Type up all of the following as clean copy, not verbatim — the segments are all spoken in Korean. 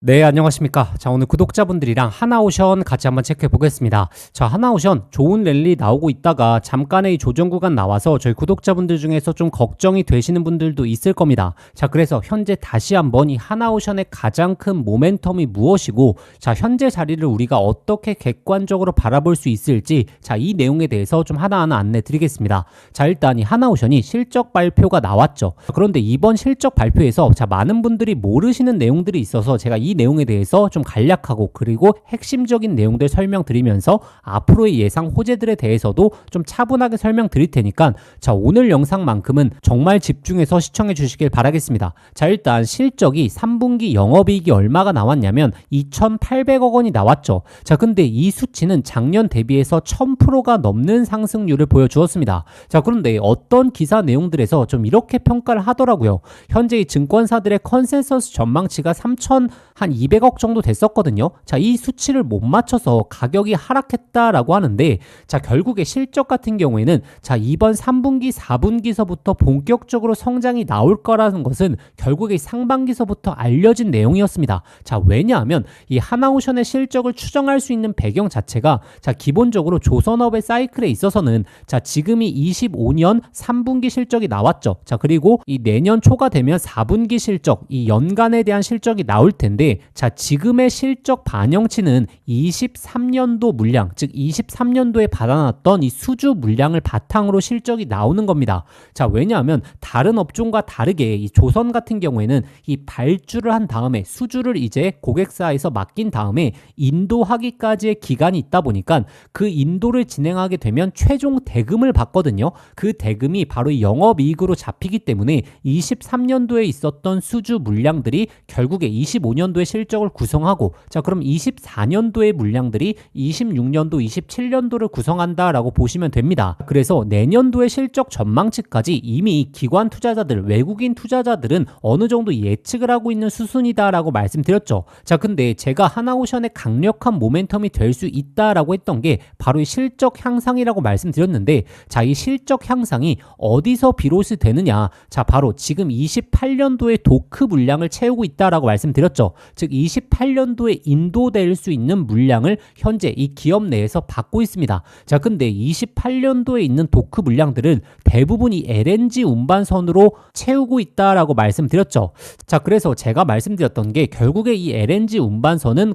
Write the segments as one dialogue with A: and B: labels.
A: 네, 안녕하십니까. 자, 오늘 구독자분들이랑 하나오션 같이 한번 체크해 보겠습니다. 자, 하나오션 좋은 랠리 나오고 있다가 잠깐의 이 조정 구간 나와서 저희 구독자분들 중에서 좀 걱정이 되시는 분들도 있을 겁니다. 자, 그래서 현재 다시 한번 이 하나오션의 가장 큰 모멘텀이 무엇이고, 자, 현재 자리를 우리가 어떻게 객관적으로 바라볼 수 있을지, 자, 이 내용에 대해서 좀 하나하나 안내 드리겠습니다. 자, 일단 이 하나오션이 실적 발표가 나왔죠. 그런데 이번 실적 발표에서 자, 많은 분들이 모르시는 내용들이 있어서 제가 이 내용에 대해서 좀 간략하고 그리고 핵심적인 내용들 설명드리면서 앞으로의 예상 호재들에 대해서도 좀 차분하게 설명드릴 테니까 자, 오늘 영상만큼은 정말 집중해서 시청해 주시길 바라겠습니다. 자, 일단 실적이 3분기 영업이익이 얼마가 나왔냐면 2,800억 원이 나왔죠. 자, 근데 이 수치는 작년 대비해서 1000%가 넘는 상승률을 보여주었습니다. 자, 그런데 어떤 기사 내용들에서 좀 이렇게 평가를 하더라고요. 현재 이 증권사들의 컨센서스 전망치가 3,200억 정도 됐었거든요. 자, 이 수치를 못 맞춰서 가격이 하락했다라고 하는데, 자, 결국에 실적 같은 경우에는 자, 이번 3분기, 4분기서부터 본격적으로 성장이 나올 거라는 것은 결국에 상반기서부터 알려진 내용이었습니다. 자, 왜냐하면 이 하나오션의 실적을 추정할 수 있는 배경 자체가 자, 기본적으로 조선업의 사이클에 있어서는 자, 지금이 25년 3분기 실적이 나왔죠. 자, 그리고 이 내년 초가 되면 4분기 실적, 이 연간에 대한 실적이 나올 텐데, 자, 지금의 실적 반영치는 23년도 물량, 즉 23년도에 받아놨던 이 수주 물량을 바탕으로 실적이 나오는 겁니다. 자, 왜냐하면 다른 업종과 다르게 이 조선 같은 경우에는 이 발주를 한 다음에 수주를 이제 고객사에서 맡긴 다음에 인도하기까지의 기간이 있다 보니까 그 인도를 진행하게 되면 최종 대금을 받거든요. 그 대금이 바로 이 영업이익으로 잡히기 때문에 23년도에 있었던 수주 물량들이 결국에 25년도의 실적을 구성하고, 자, 그럼 24년도의 물량들이 26년도, 27년도를 구성한다라고 보시면 됩니다. 그래서 내년도의 실적 전망치까지 이미 기관 투자자들, 외국인 투자자들은 어느 정도 예측을 하고 있는 수순이다라고 말씀드렸죠. 자, 근데 제가 하나오션의 강력한 모멘텀이 될 수 있다라고 했던 게 바로 이 실적 향상이라고 말씀드렸는데, 자, 이 실적 향상이 어디서 비롯이 되느냐? 자, 바로 지금 28년도에 도크 물량을 채우고 있다라고 말씀드렸죠. 즉 28년도에 인도될 수 있는 물량을 현재 이 기업 내에서 받고 있습니다. 자, 근데 28년도에 있는 도크 물량들은 대부분이 LNG 운반선으로 채우고 있다라고 말씀드렸죠. 자, 그래서 제가 말씀드렸던 게 결국에 이 LNG 운반선은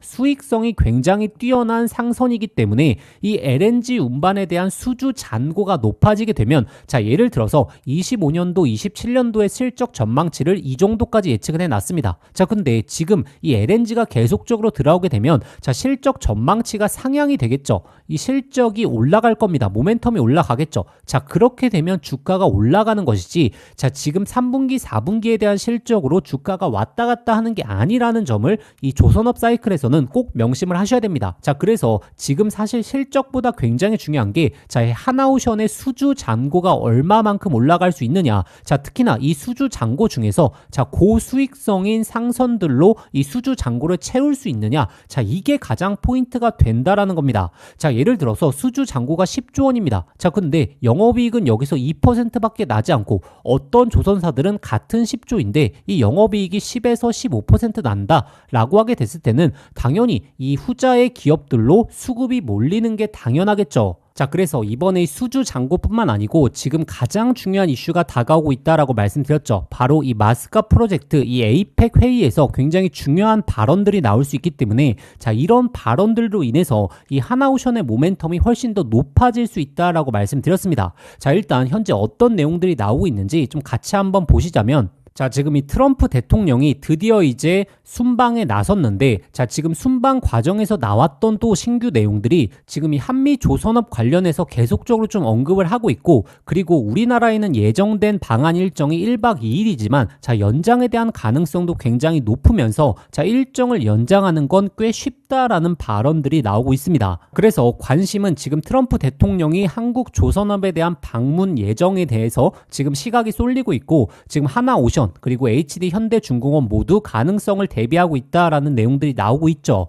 A: 수익성이 굉장히 뛰어난 상선이기 때문에 이 LNG 운반에 대한 수주 잔고가 높아지게 되면, 자, 예를 들어서 25년도, 27년도의 실적 전망치를 이 정도까지 예측을 해놨습니다. 자, 근데 지금 이 LNG가 계속적으로 들어오게 되면 자, 실적 전망치가 상향이 되겠죠. 이 실적이 올라갈 겁니다. 모멘텀이 올라가겠죠. 자, 그렇게 되면 주가가 올라가는 것이지, 자, 지금 3분기, 4분기에 대한 실적으로 주가가 왔다 갔다 하는 게 아니라는 점을 이 조선업 사이클에서는 꼭 명심을 하셔야 됩니다. 자, 그래서 지금 사실 실적보다 굉장히 중요한 게 자, 하나오션의 수주 잔고가 얼마만큼 올라갈 수 있느냐. 자, 특히나 이 수주 잔고 중에서 자, 고수익성인 상선들로 이 수주 잔고를 채울 수 있느냐. 자, 이게 가장 포인트가 된다라는 겁니다. 자, 예를 들어서 수주 잔고가 10조 원입니다. 자, 근데 영업이익은 여기서 2%밖에 나지 않고 어떤 조선사들은 같은 10조인데 이 영업이익이 10에서 15% 난다라고 하게 됐을 때는 당연히 이 후자의 기업들로 수급이 몰리는 게 당연하겠죠. 자, 그래서 이번에 수주 잔고뿐만 아니고 지금 가장 중요한 이슈가 다가오고 있다라고 말씀드렸죠. 바로 이 마스카 프로젝트, 이 에이펙 회의에서 굉장히 중요한 발언들이 나올 수 있기 때문에 자, 이런 발언들로 인해서 이 하나오션의 모멘텀이 훨씬 더 높아질 수 있다라고 말씀드렸습니다. 자, 일단 현재 어떤 내용들이 나오고 있는지 좀 같이 한번 보시자면, 자, 지금 이 트럼프 대통령이 드디어 이제 순방에 나섰는데, 자, 지금 순방 과정에서 나왔던 또 신규 내용들이 지금 이 한미 조선업 관련해서 계속적으로 좀 언급을 하고 있고, 그리고 우리나라에는 예정된 방한 일정이 1박 2일이지만 자, 연장에 대한 가능성도 굉장히 높으면서 자, 일정을 연장하는 건 꽤 쉽다라는 발언들이 나오고 있습니다. 그래서 관심은 지금 트럼프 대통령이 한국 조선업에 대한 방문 예정에 대해서 지금 시각이 쏠리고 있고, 지금 하나오션 그리고 HD 현대중공업 모두 가능성을 대비하고 있다라는 내용들이 나오고 있죠.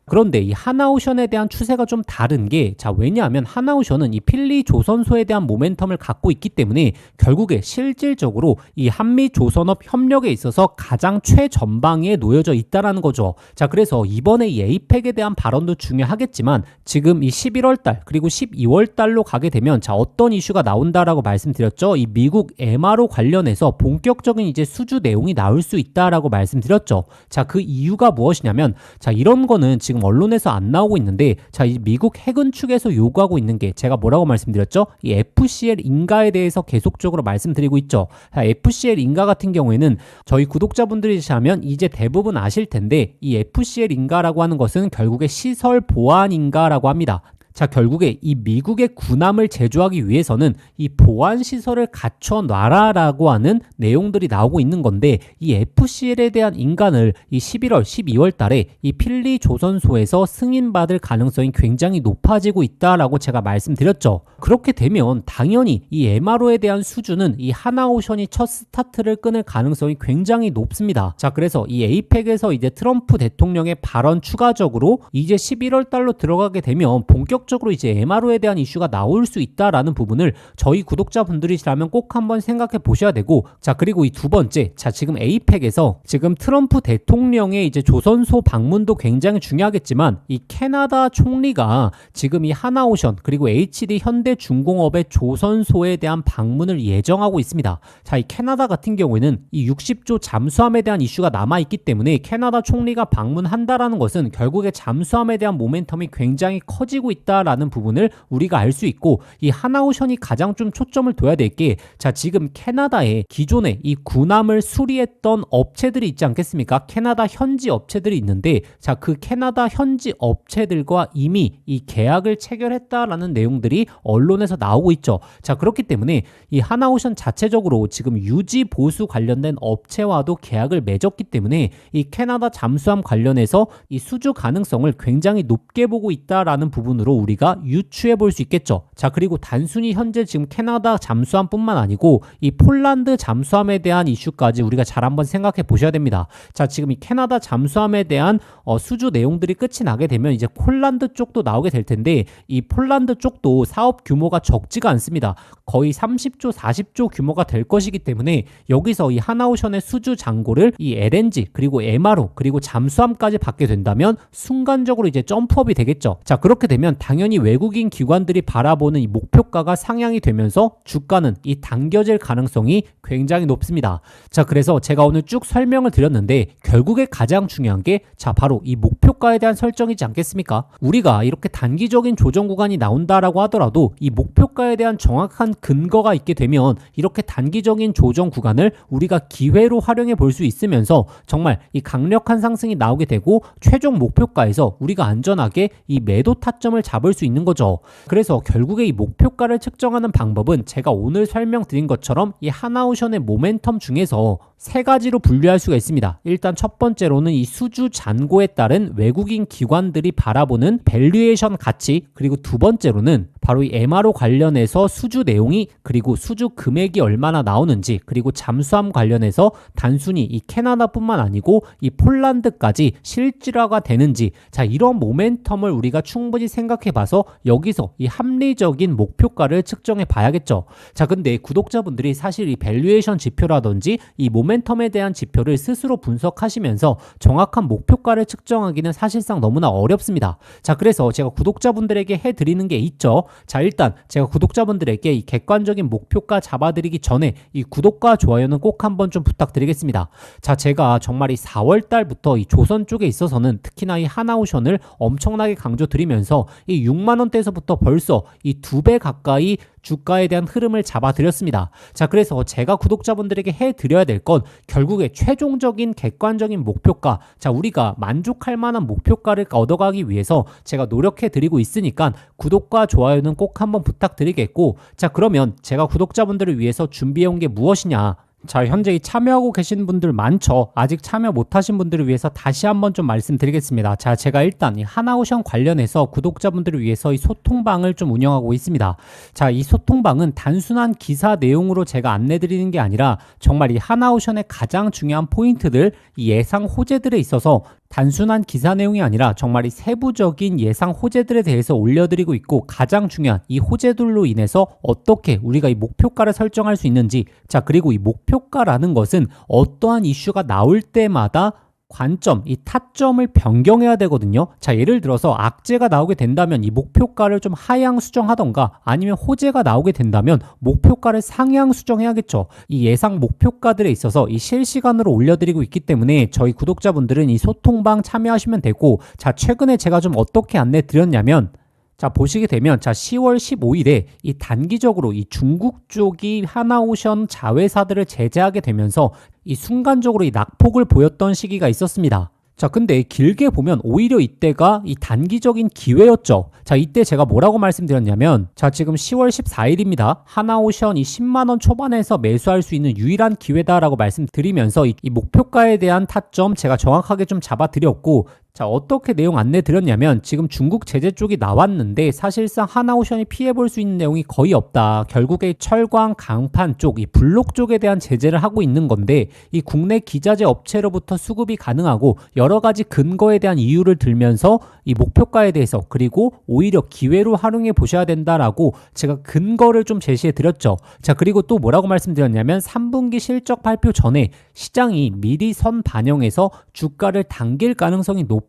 A: 그런데 이 하나오션에 대한 추세가 좀 다른 게, 자, 왜냐하면 하나오션은 이 필리 조선소에 대한 모멘텀을 갖고 있기 때문에 결국에 실질적으로 이 한미 조선업 협력에 있어서 가장 최전방에 놓여져 있다라는 거죠. 자, 그래서 이번에 이 에이펙에 대한 발언도 중요하겠지만 지금 이 11월 달 그리고 12월 달로 가게 되면, 자, 어떤 이슈가 나온다라고 말씀드렸죠. 이 미국 MRO 관련해서 본격적인 이제 수주 내용이 나올 수 있다라고 말씀드렸죠. 자, 그 이유가 무엇이냐면, 자, 이런 거는 지금 언론에서 안 나오고 있는데, 자, 이 미국 해군 측에서 요구하고 있는 게, 제가 뭐라고 말씀드렸죠? 이 FCL 인가에 대해서 계속적으로 말씀드리고 있죠. 자, FCL 인가 같은 경우에는 저희 구독자분들이시라면 이제 대부분 아실 텐데, 이 FCL 인가라고 하는 것은 결국에 시설 보안 인가라고 합니다. 자, 결국에 이 미국의 군함을 제조하기 위해서는 이 보안 시설을 갖춰 놔라라고 하는 내용들이 나오고 있는 건데, 이 FCL에 대한 인간을 이 11월, 12월 달에 이 필리 조선소에서 승인받을 가능성이 굉장히 높아지고 있다라고 제가 말씀드렸죠. 그렇게 되면 당연히 이 MRO에 대한 수주는 이 하나오션이 첫 스타트를 끊을 가능성이 굉장히 높습니다. 자, 그래서 이 에이펙에서 이제 트럼프 대통령의 발언 추가적으로 이제 11월 달로 들어가게 되면 본격적으로 이제 MRO에 대한 이슈가 나올 수 있다라는 부분을 저희 구독자분들이시라면 꼭 한번 생각해 보셔야 되고, 자, 그리고 이 두 번째, 자, 지금 에이펙에서 지금 트럼프 대통령의 이제 조선소 방문도 굉장히 중요하겠지만, 이 캐나다 총리가 지금 이 하나오션 그리고 HD 현대중공업의 조선소에 대한 방문을 예정하고 있습니다. 자, 이 캐나다 같은 경우에는 이 60조 잠수함에 대한 이슈가 남아있기 때문에 캐나다 총리가 방문한다라는 것은 결국에 잠수함에 대한 모멘텀이 굉장히 커지고 있다라는 부분을 우리가 알 수 있고, 이 하나오션이 가장 좀 초점을 둬야 될 게, 자, 지금 캐나다에 기존에 이 군함을 수리했던 업체들이 있지 않겠습니까? 캐나다 현지 업체들이 있는데, 자, 그 캐나다 현지 업체들과 이미 이 계약을 체결했다라는 내용들이 언론에서 나오고 있죠. 자, 그렇기 때문에 이 하나오션 자체적으로 지금 유지 보수 관련된 업체와도 계약을 맺었기 때문에 이 캐나다 잠수함 관련해서 이 수주 가능성을 굉장히 높게 보고 있다라는 부분으로 우리가 유추해 볼 수 있겠죠. 자, 그리고 단순히 현재 지금 캐나다 잠수함뿐만 아니고 이 폴란드 잠수함에 대한 이슈까지 우리가 잘 한번 생각해 보셔야 됩니다. 자, 지금 이 캐나다 잠수함에 대한 수주 내용들이 끝이 나게 되면 이제 폴란드 쪽도 나오게 될 텐데, 이 폴란드 쪽도 사업 규모가 적지가 않습니다. 거의 30조, 40조 규모가 될 것이기 때문에 여기서 이 하나오션의 수주 잔고를 이 LNG 그리고 MRO 그리고 잠수함까지 받게 된다면 순간적으로 이제 점프업이 되겠죠. 자, 그렇게 되면 당연히 외국인 기관들이 바라보는 이 목표가가 상향이 되면서 주가는 이 당겨질 가능성이 굉장히 높습니다. 자, 그래서 제가 오늘 쭉 설명을 드렸는데 결국에 가장 중요한 게, 자, 바로 이 목표가에 대한 설정이지 않겠습니까? 우리가 이렇게 단기적인 조정 구간이 나온다라고 하더라도 이 목표가에 대한 정확한 근거가 있게 되면 이렇게 단기적인 조정 구간을 우리가 기회로 활용해 볼 수 있으면서 정말 이 강력한 상승이 나오게 되고 최종 목표가에서 우리가 안전하게 이 매도 타점을 잡을 수 있는 거죠. 그래서 결국에 이 목표가를 측정하는 방법은 제가 오늘 설명드린 것처럼 이 하나오션의 모멘텀 중에서 세 가지로 분류할 수가 있습니다. 일단 첫 번째로는 이 수주 잔고에 따른 외국인 기관들이 바라보는 밸류에이션 가치, 그리고 두 번째로는 바로 이 MRO 관련해서 수주 내용이 그리고 수주 금액이 얼마나 나오는지, 그리고 잠수함 관련해서 단순히 이 캐나다뿐만 아니고 이 폴란드까지 실질화가 되는지, 자, 이런 모멘텀을 우리가 충분히 생각해 봐서 여기서 이 합리적인 목표가를 측정해 봐야겠죠. 자, 근데 구독자분들이 사실 이 밸류에이션 지표라든지 이 모멘텀에 대한 지표를 스스로 분석하시면서 정확한 목표가를 측정하기는 사실상 너무나 어렵습니다. 자, 그래서 제가 구독자분들에게 해드리는 게 있죠. 자, 일단 제가 구독자분들에게 이 객관적인 목표가 잡아드리기 전에 이 구독과 좋아요는 꼭 한번 좀 부탁드리겠습니다. 자, 제가 정말 이 4월 달부터 이 조선 쪽에 있어서는 특히나 이 하나오션을 엄청나게 강조드리면서 이 6만 원대에서부터 벌써 이 2배 가까이 주가에 대한 흐름을 잡아드렸습니다. 자, 그래서 제가 구독자분들에게 해드려야 될 건 결국에 최종적인 객관적인 목표가, 자, 우리가 만족할 만한 목표가를 얻어가기 위해서 제가 노력해드리고 있으니까 구독과 좋아요는 꼭 한번 부탁드리겠고, 자, 그러면 제가 구독자분들을 위해서 준비해온 게 무엇이냐? 자, 현재 참여하고 계신 분들 많죠. 아직 참여 못하신 분들을 위해서 다시 한번 좀 말씀드리겠습니다. 자, 제가 일단 이 하나오션 관련해서 구독자분들을 위해서 이 소통방을 좀 운영하고 있습니다. 자, 이 소통방은 단순한 기사 내용으로 제가 안내드리는 게 아니라 정말 이 하나오션의 가장 중요한 포인트들, 이 예상 호재들에 있어서 단순한 기사 내용이 아니라 정말 이 세부적인 예상 호재들에 대해서 올려드리고 있고, 가장 중요한 이 호재들로 인해서 어떻게 우리가 이 목표가를 설정할 수 있는지, 자, 그리고 이 목표가라는 것은 어떠한 이슈가 나올 때마다 관점, 이 타점을 변경해야 되거든요. 자, 예를 들어서 악재가 나오게 된다면 이 목표가를 좀 하향 수정하던가, 아니면 호재가 나오게 된다면 목표가를 상향 수정해야겠죠. 이 예상 목표가들에 있어서 이 실시간으로 올려드리고 있기 때문에 저희 구독자분들은 이 소통방 참여하시면 되고, 자, 최근에 제가 좀 어떻게 안내 드렸냐면, 자, 보시게 되면, 자, 10월 15일에 이 단기적으로 이 중국 쪽이 하나오션 자회사들을 제재하게 되면서 이 순간적으로 이 낙폭을 보였던 시기가 있었습니다. 자, 근데 길게 보면 오히려 이때가 이 단기적인 기회였죠. 자, 이때 제가 뭐라고 말씀드렸냐면, 자, 지금 10월 14일입니다. 하나오션 이 10만원 초반에서 매수할 수 있는 유일한 기회다라고 말씀드리면서 이 목표가에 대한 타점 제가 정확하게 좀 잡아드렸고, 자, 어떻게 내용 안내 드렸냐면, 지금 중국 제재 쪽이 나왔는데 사실상 하나오션이 피해볼 수 있는 내용이 거의 없다. 결국에 철광, 강판 쪽, 이 블록 쪽에 대한 제재를 하고 있는 건데, 이 국내 기자재 업체로부터 수급이 가능하고 여러 가지 근거에 대한 이유를 들면서 이 목표가에 대해서, 그리고 오히려 기회로 활용해 보셔야 된다라고 제가 근거를 좀 제시해 드렸죠. 자, 그리고 또 뭐라고 말씀드렸냐면, 3분기 실적 발표 전에 시장이 미리 선 반영해서 주가를 당길 가능성이 높으니까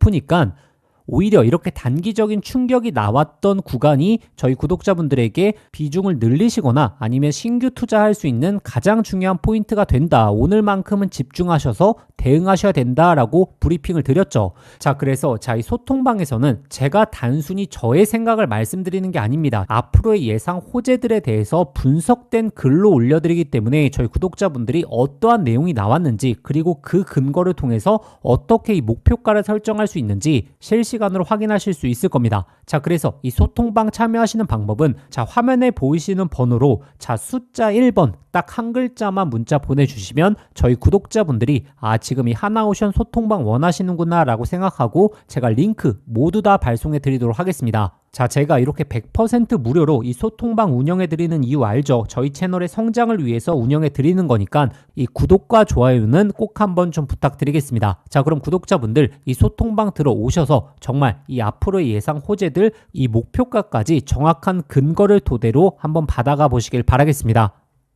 A: 오히려 이렇게 단기적인 충격이 나왔던 구간이 저희 구독자분들에게 비중을 늘리시거나 아니면 신규 투자할 수 있는 가장 중요한 포인트가 된다. 오늘만큼은 집중하셔서 대응하셔야 된다라고 브리핑을 드렸죠. 자, 그래서 이 소통방에서는 제가 단순히 저의 생각을 말씀드리는 게 아닙니다. 앞으로의 예상 호재들에 대해서 분석된 글로 올려드리기 때문에 저희 구독자분들이 어떠한 내용이 나왔는지, 그리고 그 근거를 통해서 어떻게 이 목표가를 설정할 수 있는지 실시간으로 확인하실 수 있을 겁니다. 자, 그래서 이 소통방 참여하시는 방법은, 자, 화면에 보이시는 번호로 숫자 1번 딱 한 글자만 문자 보내주시면 저희 구독자분들이 지금 이 하나오션 소통방 원하시는구나 라고 생각하고 제가 링크 모두 다 발송해 드리도록 하겠습니다. 자, 제가 이렇게 100% 무료로 이 소통방 운영해 드리는 이유 알죠? 저희 채널의 성장을 위해서 운영해 드리는 거니까 이 구독과 좋아요는 꼭 한번 좀 부탁드리겠습니다. 자, 그럼 구독자분들 이 소통방 들어오셔서 정말 이 앞으로의 예상 호재들, 이 목표가까지 정확한 근거를 토대로 한번 받아가 보시길 바라겠습니다.